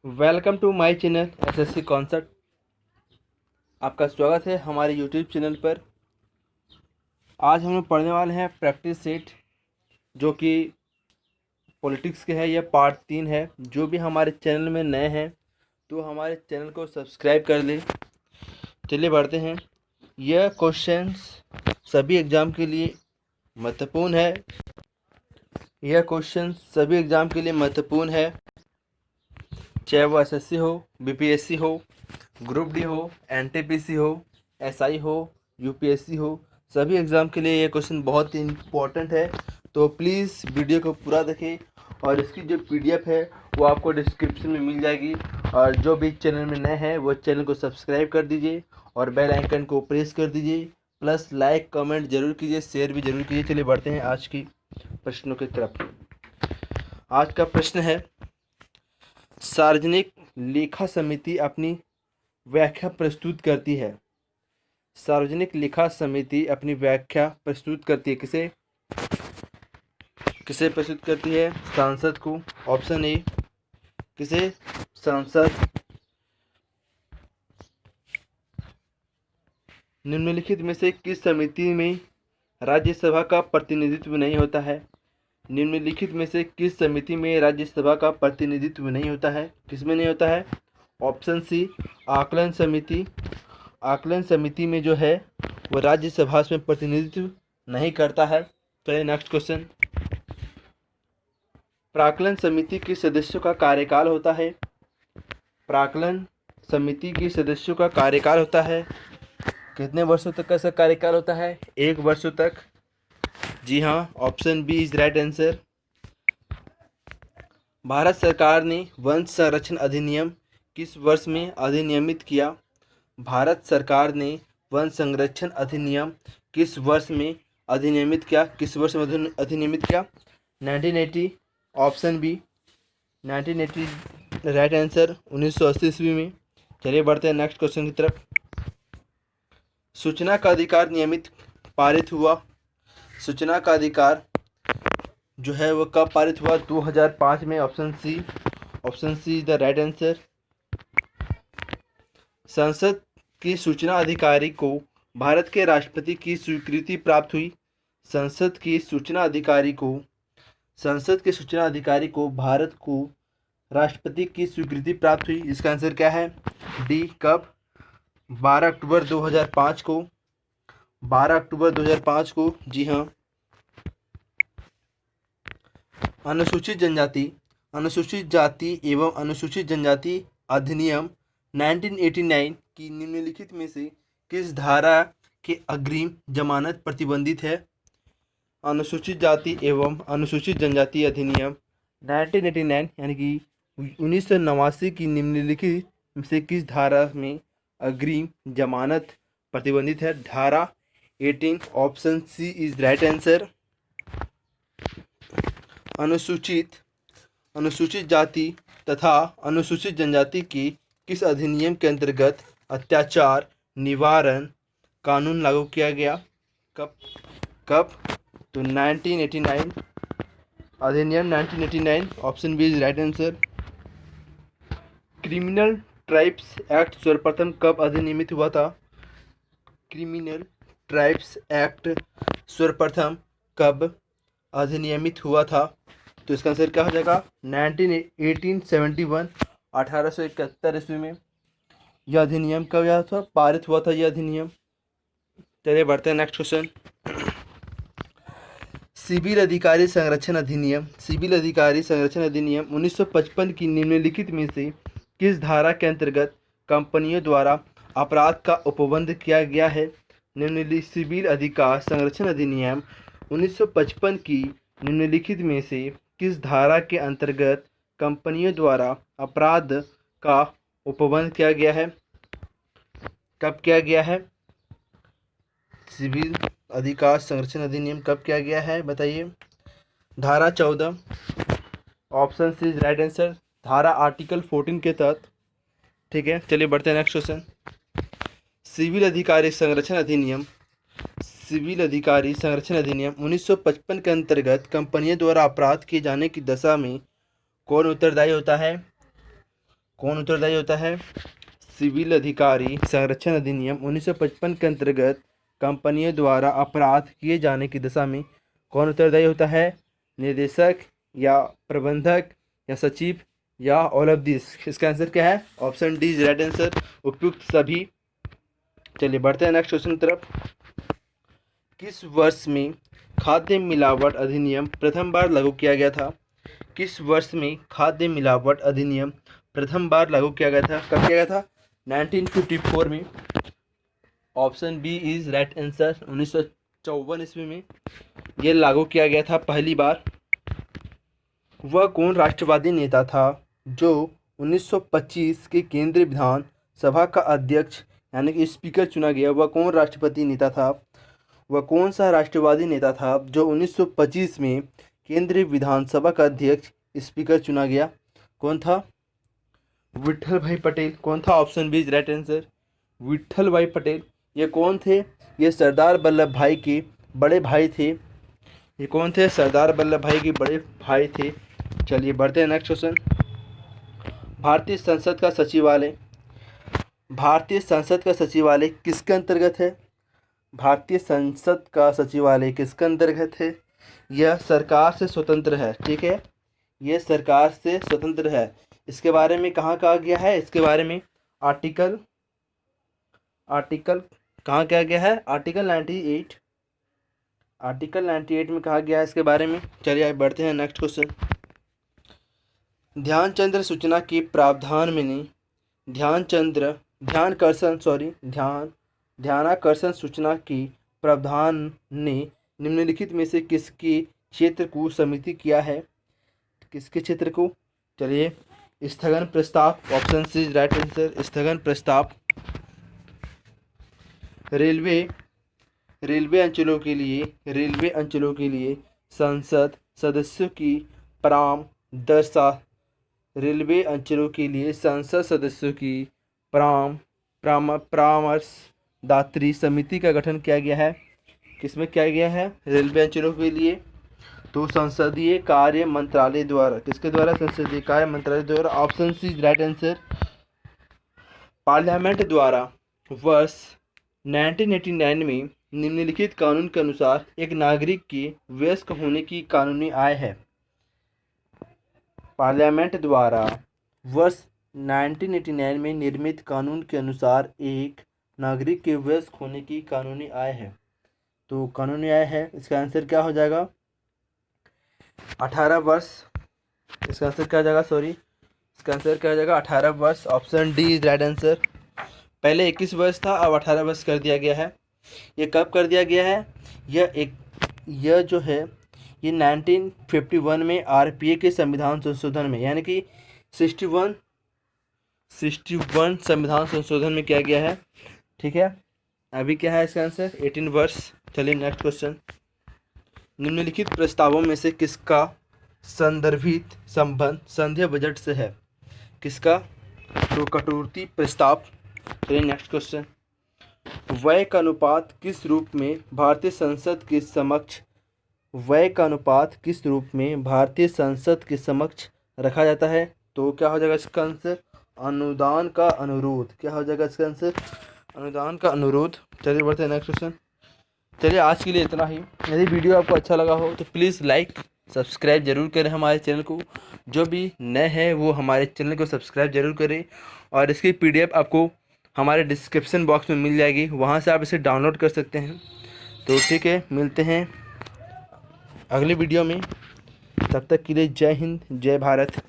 Welcome to my channel SSC concept. आपका स्वागत है हमारे यूट्यूब चैनल पर। आज हम लोग पढ़ने वाले हैं प्रैक्टिस सेट, जो कि पॉलिटिक्स के है। यह पार्ट 3 है। जो भी हमारे चैनल में नए हैं तो हमारे चैनल को सब्सक्राइब कर लें। चलिए बढ़ते हैं। यह क्वेश्चंस सभी एग्ज़ाम के लिए महत्वपूर्ण है। यह क्वेश्चन सभी एग्ज़ाम के लिए महत्वपूर्ण है, चाहे वो एसएससी हो, बीपीएससी हो, ग्रुप डी हो, एनटीपीसी हो, एसआई हो, यूपीएससी हो। सभी एग्ज़ाम के लिए ये क्वेश्चन बहुत ही इम्पोर्टेंट है। तो प्लीज़ वीडियो को पूरा देखें, और इसकी जो पीडीएफ है वो आपको डिस्क्रिप्शन में मिल जाएगी। और जो भी चैनल में नए हैं वो चैनल को सब्सक्राइब कर दीजिए और बेल आइकन को प्रेस कर दीजिए। प्लस लाइक कमेंट जरूर कीजिए, शेयर भी जरूर कीजिए। चलिए बढ़ते हैं आज की प्रश्नों की तरफ। आज का प्रश्न है, सार्वजनिक लेखा समिति अपनी व्याख्या प्रस्तुत करती है। सार्वजनिक लेखा समिति अपनी व्याख्या प्रस्तुत करती है। किसे किसे प्रस्तुत करती है? सांसद को। Option A. किसे? सांसद। निम्नलिखित में से किस समिति में राज्यसभा का प्रतिनिधित्व नहीं होता है? निम्नलिखित में से किस समिति में राज्यसभा का प्रतिनिधित्व नहीं होता है? किसमें नहीं होता है? ऑप्शन सी, आकलन समिति। आकलन समिति में जो है वो राज्यसभा में प्रतिनिधित्व नहीं करता है। चलिए नेक्स्ट क्वेश्चन। प्राक्कलन समिति के सदस्यों का कार्यकाल होता है। प्राक्कलन समिति के सदस्यों का कार्यकाल होता है कितने वर्षों तक का इसका कार्यकाल होता है? 1 वर्षों तक। जी हाँ, option B is right answer. Bharat सरकार ने वन संरक्षण अधिनियम किस वर्ष में अधिनियमित किया? भारत सरकार ने वन संरक्षण अधिनियम किस वर्ष में अधिनियमित किया? किस वर्ष में अधिनियमित किया? 1980। Option B 1980 right answer. 1980 ईस्वी में। चलिए बढ़ते हैं नेक्स्ट क्वेश्चन की तरफ। सूचना का अधिकार नियमित पारित हुआ। सूचना का अधिकार जो है वो कब पारित हुआ? 2005 में। Option C. Option C is the right answer. संसद की सूचना अधिकारी को भारत के राष्ट्रपति की स्वीकृति प्राप्त हुई। संसद की सूचना अधिकारी को संसद के सूचना अधिकारी को भारत को राष्ट्रपति की स्वीकृति प्राप्त हुई। इसका आंसर क्या है? डी। कब? 12 अक्टूबर 2005 को। 12 अक्टूबर 2005 को। जी हाँ। अनुसूचित जनजाति अनुसूचित जाति एवं अनुसूचित जनजाति अधिनियम 1989 की निम्नलिखित में से किस धारा के अग्रिम जमानत प्रतिबंधित है? अनुसूचित जाति एवं अनुसूचित जनजाति अधिनियम 1989 यानी कि 1989 की निम्नलिखित में से किस धारा में अग्रिम जमानत प्रतिबंधित है? धारा 18। Option C is right answer. अनुसूचित जाति तथा अनुसूचित जनजाति की किस अधिनियम के अंतर्गत अत्याचार निवारण कानून लागू किया गया? कब? कब? तो 1989। अधिनियम 1989। Option B is right answer. Criminal tribes act सर्वप्रथम कब अधिनियमित हुआ था? क्रिमिनल ट्राइब्स एक्ट सर्वप्रथम कब अधिनियमित हुआ था? तो इसका आंसर क्या हो जाएगा? 1871। 1871 ईस्वी में यह अधिनियम कब हुआ था? पारित हुआ था यह अधिनियम। चलिए बढ़ते हैं नेक्स्ट क्वेश्चन। सिविल अधिकारी संरक्षण अधिनियम 1955 की निम्नलिखित में से किस धारा के अंतर्गत कंपनियों द्वारा अपराध का उपबंध किया गया है? निम्नलिखित सिविल अधिकार संरक्षण अधिनियम 1955 की निम्नलिखित में से किस धारा के अंतर्गत कंपनियों द्वारा अपराध का उपबंध किया गया है? कब किया गया है? सिविल अधिकार संरक्षण अधिनियम कब किया गया है बताइए? धारा 14। Option C is right answer. धारा आर्टिकल 14 के तहत। ठीक है, चलिए बढ़ते हैं नेक्स्ट क्वेश्चन। सिविल अधिकारी संरक्षण अधिनियम 1955 के अंतर्गत कंपनियों द्वारा अपराध किए जाने की दशा में कौन उत्तरदायी होता है? कौन उत्तरदायी होता है? सिविल अधिकारी संरक्षण अधिनियम 1955 के अंतर्गत कंपनियों द्वारा अपराध किए जाने की दशा में कौन उत्तरदायी होता है? निर्देशक या प्रबंधक या सचिव या ऑल ऑफ दिस? इसका आंसर क्या है? Option D is right answer, उपयुक्त सभी। चलिए बढ़ते हैं नेक्स्ट क्वेश्चन की तरफ। किस वर्ष में खाद्य मिलावट अधिनियम प्रथम बार लागू किया गया था? किस वर्ष में खाद्य मिलावट अधिनियम प्रथम बार लागू किया गया था? कब किया गया था? 1954 में। Option B is right answer, 1954 ईस्वी में यह लागू किया गया था पहली बार। वह कौन राष्ट्रवादी नेता था जो 1925 के केंद्रीय विधान सभा का अध्यक्ष यानी कि स्पीकर चुना गया? वह कौन राष्ट्रपति नेता था? वह कौन सा राष्ट्रवादी नेता था जो 1925 में केंद्रीय विधानसभा का अध्यक्ष स्पीकर चुना गया? कौन था? विट्ठल भाई पटेल। कौन था? Option B is right answer, Vitthal Bhai Patel. ये कौन थे? ये सरदार वल्लभ भाई के बड़े भाई थे। ये कौन थे? सरदार वल्लभ भाई के बड़े भाई थे। चलिए बढ़ते हैं नेक्स्ट क्वेश्चन। भारतीय संसद का सचिवालय, भारतीय संसद का सचिवालय किसके अंतर्गत है? भारतीय संसद का सचिवालय किसके अंतर्गत है? यह सरकार से स्वतंत्र है। ठीक है, यह सरकार से स्वतंत्र है। इसके बारे में कहाँ कहा गया है? इसके बारे में आर्टिकल कहाँ कहा गया है? आर्टिकल 98 में कहा गया है इसके बारे में। चलिए आगे बढ़ते हैं नेक्स्ट क्वेश्चन। ध्यानचंद्र सूचना के प्रावधान में ने ध्यानाकर्षण सूचना के प्रावधान ने निम्नलिखित में से किसके क्षेत्र को सम्मिलित किया है? किसके क्षेत्र को? चलिए स्थगन प्रस्ताव, option C is right answer, स्थगन प्रस्ताव। रेलवे अंचलों के लिए संसद सदस्यों की परामर्शदात्री समिति का गठन किया गया है। किसमें किया गया है? रेलवे अंचलों के लिए तो संसदीय कार्य मंत्रालय द्वारा। किसके द्वारा? संसदीय कार्य मंत्रालय द्वारा। Option C is right answer. Parliament द्वारा वर्ष 1989 में निम्नलिखित कानून के अनुसार एक नागरिक के वयस्क होने की कानूनी आय है। पार्लियामेंट द्वारा वर्ष 1989 में निर्मित कानून के अनुसार एक नागरिक के वयस्क होने की कानूनी आय है। तो कानूनी आय है, इसका आंसर क्या हो जाएगा? 18 वर्ष। इसका आंसर क्या हो जाएगा? इसका आंसर क्या हो जाएगा? 18 वर्ष। Option D is right answer. पहले 21 वर्ष था, अब 18 वर्ष कर दिया गया है। ये कब कर दिया गया है? यह जो है ये 1951 में आरपीए के संविधान संशोधन में यानी कि 61 संविधान संशोधन में किया गया है। ठीक है, अभी क्या है इसका आंसर? 18 वर्ष। चलिए नेक्स्ट क्वेश्चन। निम्नलिखित प्रस्तावों में से किसका संदर्भित संबंध संघीय बजट से है? किसका? तो कटौती प्रस्ताव। चलिए नेक्स्ट क्वेश्चन। व्यय का अनुपात किस रूप में भारतीय संसद के समक्ष रखा जाता है? तो क्या हो जाएगा इसका आंसर? अनुदान का अनुरोध। क्या हो जाएगा इसका आंसर? अनुदान का अनुरोध। चलिए बढ़ते हैं नेक्स्ट क्वेश्चन। चलिए आज के लिए इतना ही। यदि वीडियो आपको अच्छा लगा हो तो प्लीज़ लाइक सब्सक्राइब जरूर करें हमारे चैनल को। जो भी नए हैं वो हमारे चैनल को सब्सक्राइब जरूर करें और इसकी PDF आपको हमारे डिस्क्रिप्शन बॉक्स में मिल जाएगी, वहाँ से आप इसे डाउनलोड कर सकते हैं। तो ठीक है, मिलते हैं अगले वीडियो में। तब तक के लिए जय हिंद, जय भारत।